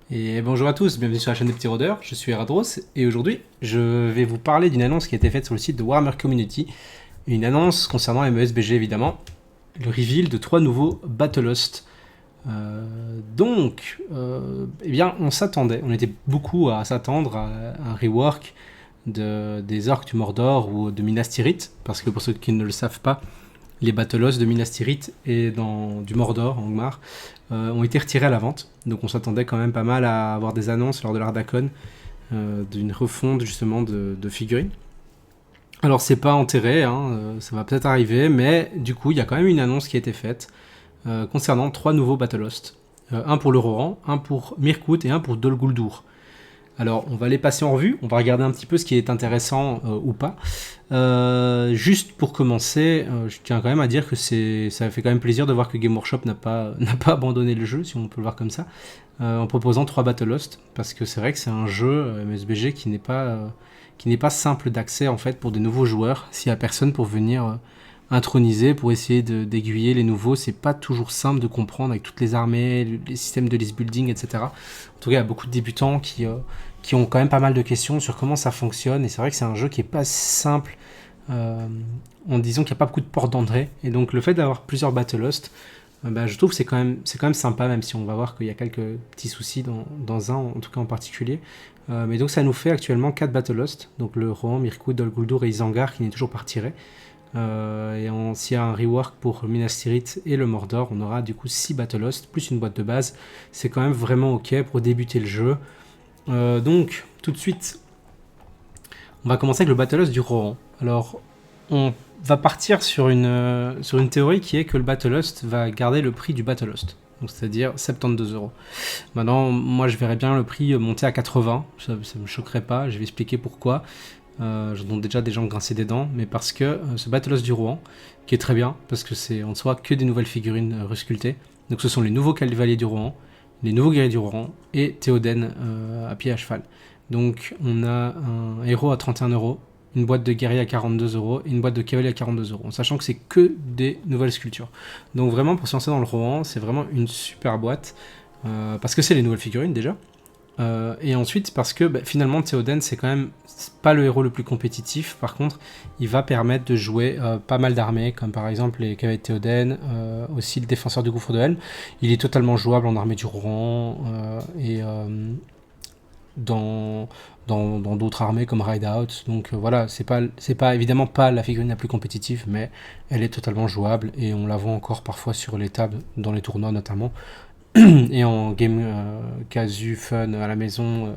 Et bonjour à tous, bienvenue sur la chaîne des petits rôdeurs, je suis Eradros et aujourd'hui je vais vous parler d'une annonce qui a été faite sur le site de Warhammer Community, une annonce concernant MESBG évidemment, le reveal de 3 nouveaux Battlehost. Eh bien on s'attendait, on était beaucoup à s'attendre à un rework des orques du Mordor ou de Minas Tirith, parce que pour ceux qui ne le savent pas, les Battlehost de Minas Tirith et du Mordor, Angmar, ont été retirés à la vente. Donc on s'attendait quand même pas mal à avoir des annonces lors de l'Ardacon d'une refonte justement de figurines. Alors c'est pas enterré, ça va peut-être arriver, mais du coup il y a quand même une annonce qui a été faite concernant 3 nouveaux Battlehost. Un pour le Rohan, un pour Mirkwood et un pour Dol Guldur. Alors, on va les passer en revue, on va regarder un petit peu ce qui est intéressant ou pas. Juste pour commencer, je tiens quand même à dire que ça fait quand même plaisir de voir que Game Workshop n'a pas abandonné le jeu, si on peut le voir comme ça, en proposant 3 Battlehost, parce que c'est vrai que c'est un jeu MSBG qui n'est pas simple d'accès en fait pour des nouveaux joueurs. S'il n'y a personne pour venir introniser, pour essayer d'aiguiller les nouveaux, c'est pas toujours simple de comprendre avec toutes les armées, les systèmes de list building, etc. En tout cas, il y a beaucoup de débutants qui ont quand même pas mal de questions sur comment ça fonctionne, et c'est vrai que c'est un jeu qui est pas simple en disant qu'il n'y a pas beaucoup de portes d'entrée, et donc le fait d'avoir plusieurs Battlehost, je trouve que c'est quand même sympa, même si on va voir qu'il y a quelques petits soucis dans un, en tout cas en particulier. Mais donc ça nous fait actuellement 4 Battlehost, donc le Rohan, Mirkwood, Dol Guldur et Isengard qui n'est toujours pas retiré. S'il y a un rework pour Minas Tirith et le Mordor, on aura du coup 6 Battlehost plus une boîte de base. C'est quand même vraiment ok pour débuter le jeu. Donc tout de suite, on va commencer avec le Battlehost du Rohan. Alors on va partir sur une théorie qui est que le Battlehost va garder le prix du Battlehost. Donc c'est-à-dire 72€. Maintenant, moi je verrais bien le prix monter à 80, ça me choquerait pas, je vais expliquer pourquoi. Dont déjà des gens grincer des dents, mais parce que ce Battlehost du Rohan, qui est très bien, parce que c'est en soi que des nouvelles figurines resculptées. Donc ce sont les nouveaux cavaliers du Rohan, les nouveaux guerriers du Rohan et Théoden à pied à cheval. Donc on a un héros à 31€, une boîte de guerrier à 42€ et une boîte de cavalier à 42€, en sachant que c'est que des nouvelles sculptures. Donc vraiment, pour se lancer dans le Rohan, c'est vraiment une super boîte, parce que c'est les nouvelles figurines déjà. Et ensuite, parce que finalement, Théoden, c'est quand même pas le héros le plus compétitif. Par contre, il va permettre de jouer pas mal d'armées, comme par exemple les cavaliers de Théoden, aussi le défenseur du gouffre de Helm. Il est totalement jouable en armée du Rohan et dans d'autres armées comme Rideout. Donc voilà, c'est pas évidemment pas la figurine la plus compétitive, mais elle est totalement jouable et on la voit encore parfois sur les tables, dans les tournois notamment. Et en game casu fun à la maison,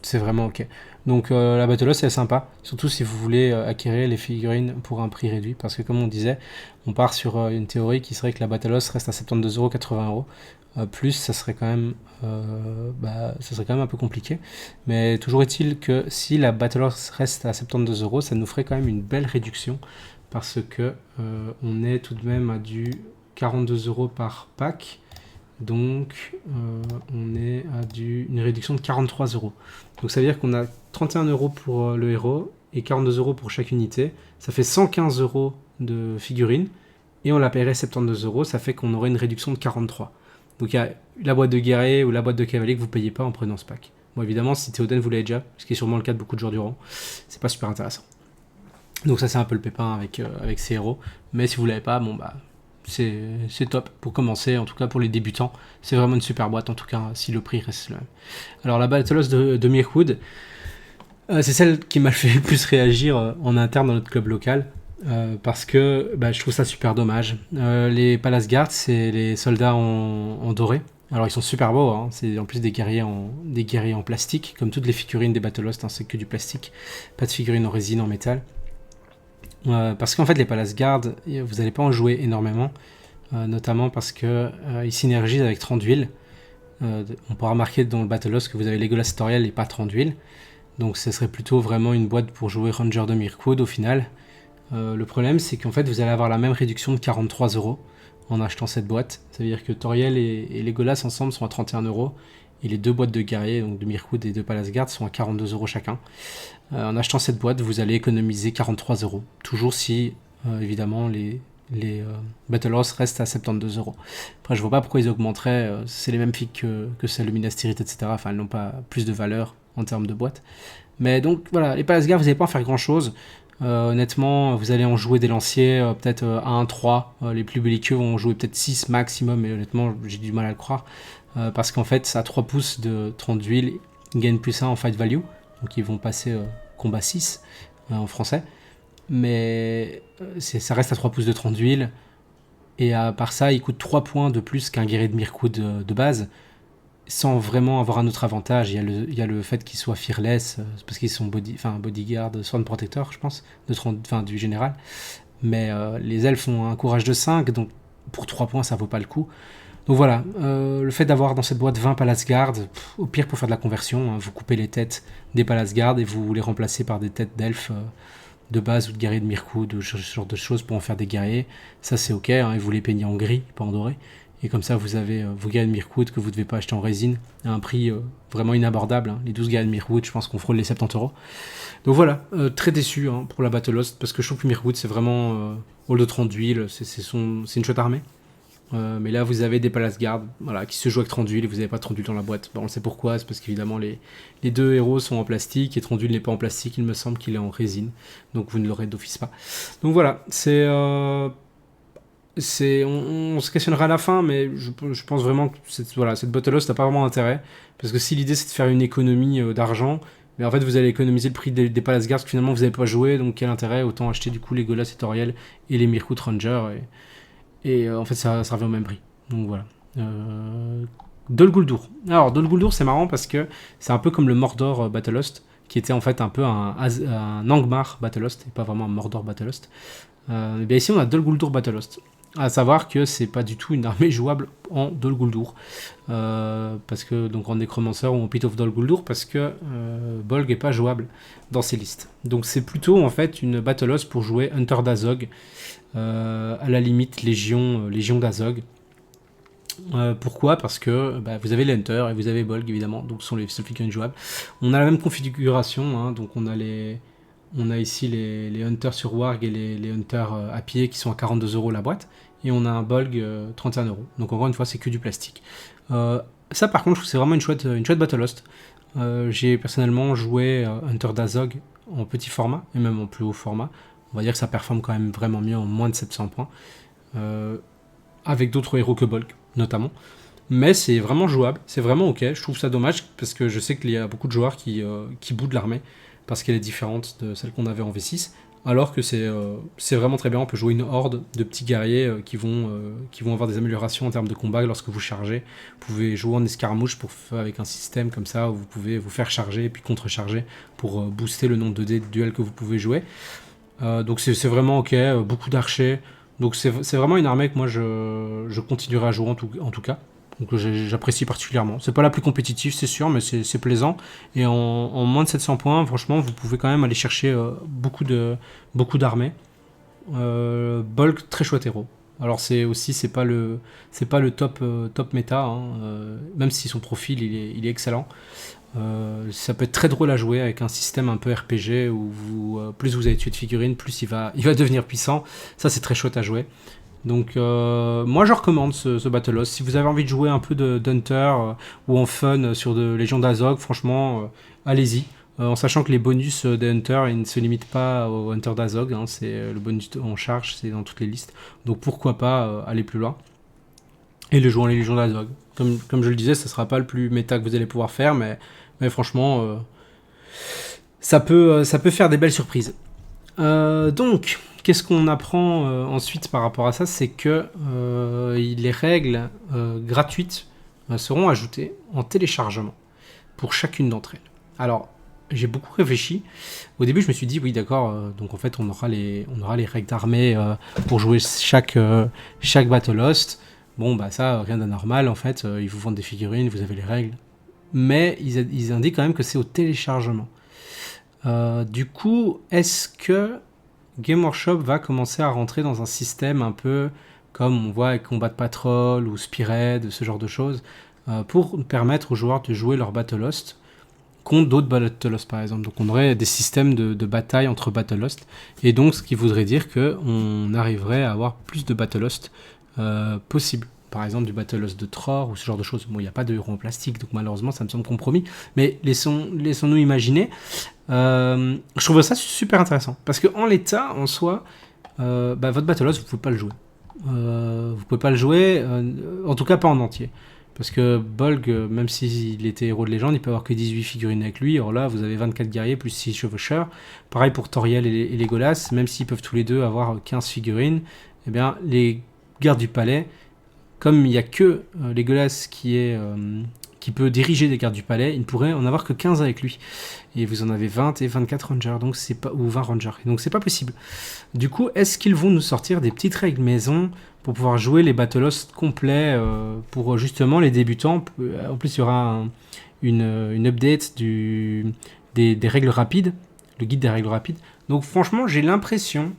c'est vraiment ok. Donc la Battle Host c'est sympa, surtout si vous voulez acquérir les figurines pour un prix réduit, parce que comme on disait, on part sur une théorie qui serait que la Battle Host reste à 72€, 80€. Plus ça serait quand même un peu compliqué, mais toujours est-il que si la Battle Host reste à 72€, ça nous ferait quand même une belle réduction, parce que on est tout de même à du 42€ par pack. Donc on est à une réduction de 43€. Donc ça veut dire qu'on a 31€ pour le héros et 42€ pour chaque unité. Ça fait 115€ de figurines et on la paierait 72€. Ça fait qu'on aurait une réduction de 43. Donc il y a la boîte de guerrier ou la boîte de cavalier que vous ne payez pas en prenant ce pack. Bon, évidemment, si Théoden vous l'avez déjà, ce qui est sûrement le cas de beaucoup de joueurs du rang, c'est pas super intéressant. Donc ça c'est un peu le pépin avec ces héros. Mais si vous l'avez pas, c'est top pour commencer, en tout cas pour les débutants. C'est vraiment une super boîte, en tout cas si le prix reste le même. Alors la Battlehost de Mirkwood, c'est celle qui m'a fait le plus réagir en interne dans notre club local. Parce que je trouve ça super dommage. Les Palace Guards, c'est les soldats en doré. Alors ils sont super beaux, c'est en plus des guerriers en plastique, comme toutes les figurines des Battlehost, c'est que du plastique, pas de figurines en résine, en métal. Parce qu'en fait les Palace Guard, vous n'allez pas en jouer énormément, notamment parce qu'ils synergisent avec Thranduil. On pourra remarquer dans le Battlehost que vous avez Legolas Toriel et pas Thranduil, donc ce serait plutôt vraiment une boîte pour jouer Ranger de Mirkwood au final. Le problème c'est qu'en fait vous allez avoir la même réduction de 43€ en achetant cette boîte. Ça veut dire que Toriel et Legolas ensemble sont à 31€, et les deux boîtes de guerriers, donc de Mirkwood et de Palace Guard, sont à 42€ chacun. En achetant cette boîte, vous allez économiser 43€. Toujours si, évidemment, les les Battle Loss restent à 72 euros. Après, je vois pas pourquoi ils augmenteraient. C'est les mêmes filles que celles de Minas Tirith, etc. Enfin, elles n'ont pas plus de valeur en termes de boîte. Mais donc, voilà, les Palace Guard, vous n'allez pas en faire grand-chose. Honnêtement, vous allez en jouer des lanciers, peut-être 1-3. Les plus belliqueux vont en jouer peut-être 6 maximum, mais honnêtement, j'ai du mal à le croire. Parce qu'en fait, ça a 3 pouces de 30 d'huile, ils gagnent plus 1 en fight value. Donc, ils vont passer combat 6 en français. Mais ça reste à 3 pouces de 30 d'huile. Et à part ça, il coûte 3 points de plus qu'un guerrier de Mirkwood de base, sans vraiment avoir un autre avantage. Il y a le fait qu'ils soient fearless, parce qu'ils sont bodyguard, Sword Protector, je pense, du général. Mais les elfes ont un courage de 5, donc pour 3 points, ça vaut pas le coup. Donc voilà, le fait d'avoir dans cette boîte 20 Palace Guard, au pire pour faire de la conversion, hein, vous coupez les têtes des Palace Guard et vous les remplacez par des têtes d'elfes de base ou de guerriers de Mirkwood ou ce genre de choses pour en faire des guerriers. Ça c'est ok, hein, et vous les peignez en gris, pas en doré. Et comme ça vous avez vos guerriers de Mirkwood que vous ne devez pas acheter en résine à un prix vraiment inabordable. Hein. Les 12 guerriers de Mirkwood, je pense qu'on frôle les 70 euros. Donc voilà, très déçu hein, pour la Battle Lost parce que je trouve que Mirkwood c'est vraiment all de 30 d'huile, c'est une chouette armée. Mais là, vous avez des Palace Guard voilà, qui se jouent avec 30 d'huile et vous n'avez pas de 30 d'huile dans la boîte. Bon, on sait pourquoi, c'est parce qu'évidemment, les deux héros sont en plastique et 30 d'huile n'est pas en plastique, il me semble qu'il est en résine. Donc vous ne l'aurez d'office pas. Donc voilà, on se questionnera à la fin, mais je pense vraiment que cette Battle Lost n'a pas vraiment d'intérêt. Parce que si l'idée c'est de faire une économie d'argent, mais en fait vous allez économiser le prix des Palace Guard que finalement vous n'avez pas joué, donc quel intérêt? Autant acheter du coup les Golas et Toriel et les Mirkwood Ranger. Et en fait, ça revient au même prix. Donc voilà. Dol Guldur. Alors, Dol Guldur, c'est marrant parce que c'est un peu comme le Mordor Battlehost, qui était en fait un peu un Angmar Battlehost, et pas vraiment un Mordor Battlehost. Et bien ici, on a Dol Guldur Battlehost. À savoir que c'est pas du tout une armée jouable en Dol Guldur. Parce que, donc en Necromancer ou en Pit of Dol Guldur, parce que Bolg est pas jouable dans ces listes. Donc c'est plutôt en fait une Battlehost pour jouer Hunter d'Azog. À la limite Légion d'Azog. Pourquoi? Parce que vous avez les Hunters et vous avez Bolg évidemment, donc ce sont les seuls figurines jouables. On a la même configuration, hein, donc on a ici les Hunters sur Warg et les Hunters à pied qui sont à 42 euros la boîte, et on a un Bolg 31 euros. Donc encore une fois, c'est que du plastique. Ça par contre, je trouve que c'est vraiment une chouette Battle Lost. J'ai personnellement joué Hunter d'Azog en petit format et même en plus haut format. On va dire que ça performe quand même vraiment mieux en moins de 700 points. Avec d'autres héros que Bolg, notamment. Mais c'est vraiment jouable, c'est vraiment ok. Je trouve ça dommage parce que je sais qu'il y a beaucoup de joueurs qui boudent l'armée parce qu'elle est différente de celle qu'on avait en V6. Alors que c'est vraiment très bien. On peut jouer une horde de petits guerriers qui vont avoir des améliorations en termes de combat lorsque vous chargez. Vous pouvez jouer en escarmouche avec un système comme ça où vous pouvez vous faire charger et puis contre-charger pour booster le nombre de dés de duel que vous pouvez jouer. Donc c'est vraiment ok, beaucoup d'archers. Donc c'est vraiment une armée que moi je continuerai à jouer en tout cas. Donc j'apprécie particulièrement. C'est pas la plus compétitive, c'est sûr, mais c'est plaisant. Et en moins de 700 points, franchement, vous pouvez quand même aller chercher beaucoup d'armées. Bolg, très chouette héros. Alors c'est pas le top méta, hein, même si son profil il est excellent. Ça peut être très drôle à jouer avec un système un peu RPG où plus vous avez tué de figurines, plus il va devenir puissant. Ça c'est très chouette à jouer. Donc moi je recommande ce Battle Lost. Si vous avez envie de jouer un peu d'Hunter ou en fun sur de Légion d'Azog, franchement allez-y. En sachant que les bonus des Hunter ils ne se limitent pas au Hunter d'Azog, hein, c'est le bonus en charge, c'est dans toutes les listes. Donc pourquoi pas aller plus loin et le jouer en Légion d'Azog. Comme je le disais, ça sera pas le plus méta que vous allez pouvoir faire, mais franchement, ça peut faire des belles surprises. Donc, qu'est-ce qu'on apprend ensuite par rapport à ça? C'est que les règles gratuites seront ajoutées en téléchargement pour chacune d'entre elles. Alors, j'ai beaucoup réfléchi. Au début, je me suis dit, oui, d'accord, donc en fait, on aura les règles d'armée pour jouer chaque Battle Lost. Bon, ça, rien d'anormal, en fait. Ils vous vendent des figurines, vous avez les règles. Mais ils indiquent quand même que c'est au téléchargement. Du coup, est-ce que Game Workshop va commencer à rentrer dans un système un peu comme on voit avec Combat Patrol ou Spearhead, ce genre de choses, pour permettre aux joueurs de jouer leur Battle Lost contre d'autres Battle Lost par exemple. Donc on aurait des systèmes de bataille entre Battle Lost, et donc ce qui voudrait dire qu'on arriverait à avoir plus de Battle Lost possible. Par exemple du Battle Lost de Tror ou ce genre de choses. Bon, il n'y a pas de héros en plastique, donc malheureusement ça me semble compromis, mais laissons-nous imaginer. Je trouve ça super intéressant, parce qu'en l'état, en soi, votre Battle Lost, vous pouvez pas le jouer. Vous pouvez pas le jouer, en tout cas pas en entier. Parce que Bolg, même s'il était héros de légende, il peut avoir que 18 figurines avec lui. Or là, vous avez 24 guerriers plus 6 chevaucheurs. Pareil pour Toriel et Legolas, même s'ils peuvent tous les deux avoir 15 figurines, eh bien, les gardes du palais, comme il n'y a que Legolas qui peut diriger des gardes du palais, il ne pourrait en avoir que 15 avec lui. Et vous en avez 20 et 24 rangers, donc c'est pas, ou 20 rangers. Donc c'est pas possible. Du coup, est-ce qu'ils vont nous sortir des petites règles maison pour pouvoir jouer les Battle Lost complets pour justement les débutants? En plus, il y aura une update des règles rapides, le guide des règles rapides. Donc franchement, j'ai l'impression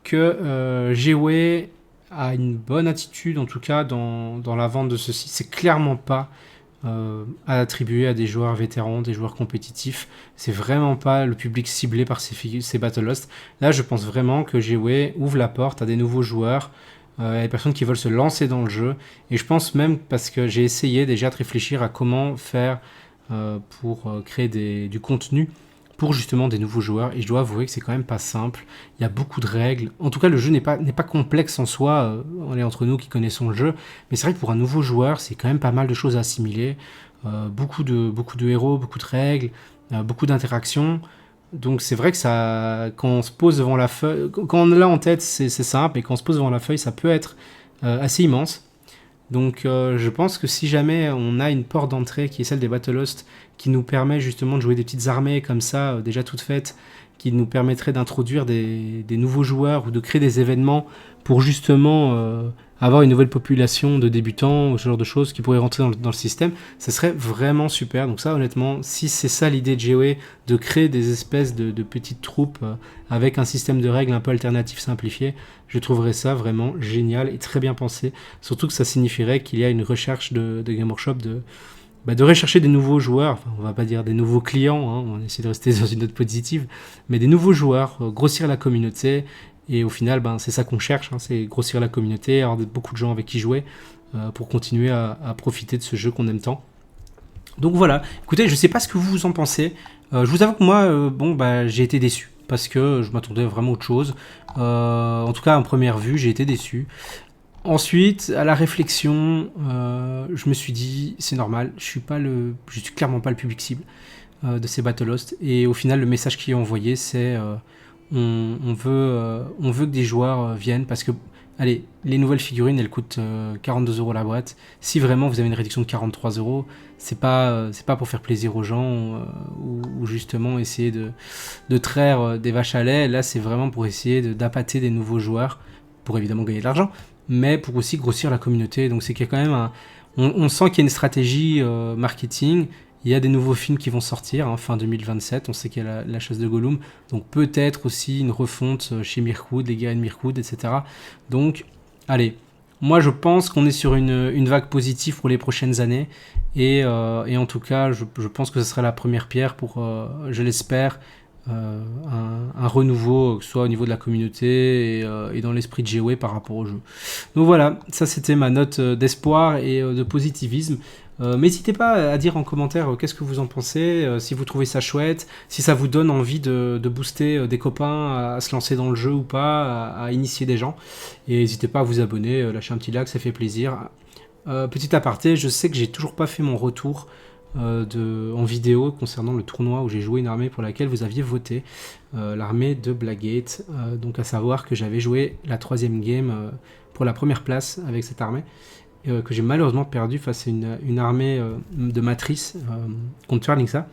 que GW a une bonne attitude, en tout cas dans la vente de ceci. C'est clairement pas à attribuer à des joueurs vétérans, des joueurs compétitifs. C'est vraiment pas le public ciblé par ces Battle Lost. Là, je pense vraiment que GW ouvre la porte à des nouveaux joueurs, à des personnes qui veulent se lancer dans le jeu. Et je pense même, parce que j'ai essayé déjà de réfléchir à comment faire pour créer du contenu pour justement des nouveaux joueurs, et je dois avouer que c'est quand même pas simple. Il y a beaucoup de règles. En tout cas, le jeu n'est pas complexe en soi, on est entre nous qui connaissons le jeu, mais c'est vrai que pour un nouveau joueur, c'est quand même pas mal de choses à assimiler. Beaucoup de héros, beaucoup de règles, beaucoup d'interactions. Donc c'est vrai que ça, quand on se pose devant la feuille, quand on l'a en tête, c'est simple, et quand on se pose devant la feuille, ça peut être assez immense. Donc je pense que si jamais on a une porte d'entrée qui est celle des Battle Lost, qui nous permet justement de jouer des petites armées comme ça, déjà toutes faites, qui nous permettrait d'introduire des nouveaux joueurs ou de créer des événements pour justement avoir une nouvelle population de débutants ou ce genre de choses qui pourraient rentrer dans le système, ça serait vraiment super. Donc ça, honnêtement, si c'est ça l'idée de GOE, de créer des espèces de petites troupes avec un système de règles un peu alternatif simplifié, je trouverais ça vraiment génial et très bien pensé. Surtout que ça signifierait qu'il y a une recherche de Game Workshop de rechercher des nouveaux joueurs, enfin, on va pas dire des nouveaux clients, hein, on essaie de rester dans une note positive, mais des nouveaux joueurs, grossir la communauté, et au final, c'est ça qu'on cherche, hein, c'est grossir la communauté, avoir beaucoup de gens avec qui jouer, pour continuer à profiter de ce jeu qu'on aime tant. Donc voilà, écoutez, je sais pas ce que vous en pensez, je vous avoue que moi, j'ai été déçu, parce que je m'attendais vraiment à autre chose, en tout cas en première vue, j'ai été déçu. Ensuite, à la réflexion, je me suis dit, c'est normal, je suis clairement pas le public cible de ces Battle Lost. Et au final, le message qui est envoyé, c'est on veut que des joueurs viennent, parce que, allez, les nouvelles figurines, elles coûtent 42 € la boîte. Si vraiment vous avez une réduction de 43 €, c'est pas pour faire plaisir aux gens ou justement essayer de traire des vaches à lait. Là, c'est vraiment pour essayer d'appâter des nouveaux joueurs, pour évidemment gagner de l'argent, mais pour aussi grossir la communauté. Donc c'est qu'il y a quand même on sent qu'il y a une stratégie marketing. Il y a des nouveaux films qui vont sortir fin 2027, on sait qu'il y a la chasse de Gollum, donc peut-être aussi une refonte chez Mirkwood, les guerriers de Mirkwood, etc. Donc, allez, moi je pense qu'on est sur une vague positive pour les prochaines années, et en tout cas, je pense que ce sera la première pierre pour, je l'espère, un renouveau, que ce soit au niveau de la communauté et dans l'esprit de GOE par rapport au jeu. Donc voilà, ça c'était ma note d'espoir et de positivisme. N'hésitez pas à dire en commentaire qu'est-ce que vous en pensez, si vous trouvez ça chouette, si ça vous donne envie de booster des copains à se lancer dans le jeu ou pas, à initier des gens. Et n'hésitez pas à vous abonner, lâcher un petit like, ça fait plaisir. Petit aparté, je sais que j'ai toujours pas fait mon retour en vidéo concernant le tournoi où j'ai joué une armée pour laquelle vous aviez voté, l'armée de Blackgate, donc à savoir que j'avais joué la 3e game pour la première place avec cette armée, que j'ai malheureusement perdu face à une armée de matrice contre Ferlingsa,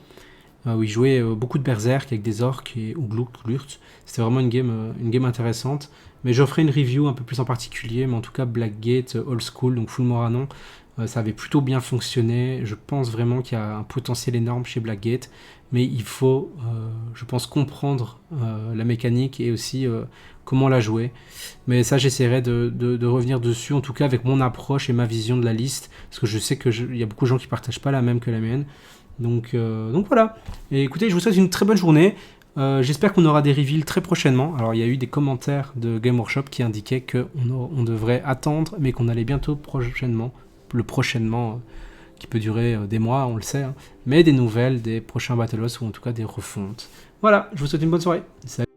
où il jouait beaucoup de berserk avec des orques ou glurt. C'était vraiment une game intéressante, mais je ferai une review un peu plus en particulier. Mais en tout cas, Blackgate Old School, donc full Moranon, ça avait plutôt bien fonctionné. Je pense vraiment qu'il y a un potentiel énorme chez Blackgate, mais il faut, je pense, comprendre la mécanique et aussi comment la jouer. Mais ça, j'essaierai de revenir dessus, en tout cas avec mon approche et ma vision de la liste, parce que je sais qu'il y a beaucoup de gens qui partagent pas la même que la mienne. Donc voilà. Et écoutez, je vous souhaite une très bonne journée. J'espère qu'on aura des reveals très prochainement. Alors il y a eu des commentaires de Game Workshop qui indiquaient qu'on devrait attendre, mais qu'on allait bientôt prochainement, qui peut durer des mois, on le sait, hein, mais des nouvelles des prochains Battleos ou en tout cas des refontes. Voilà, je vous souhaite une bonne soirée. Salut.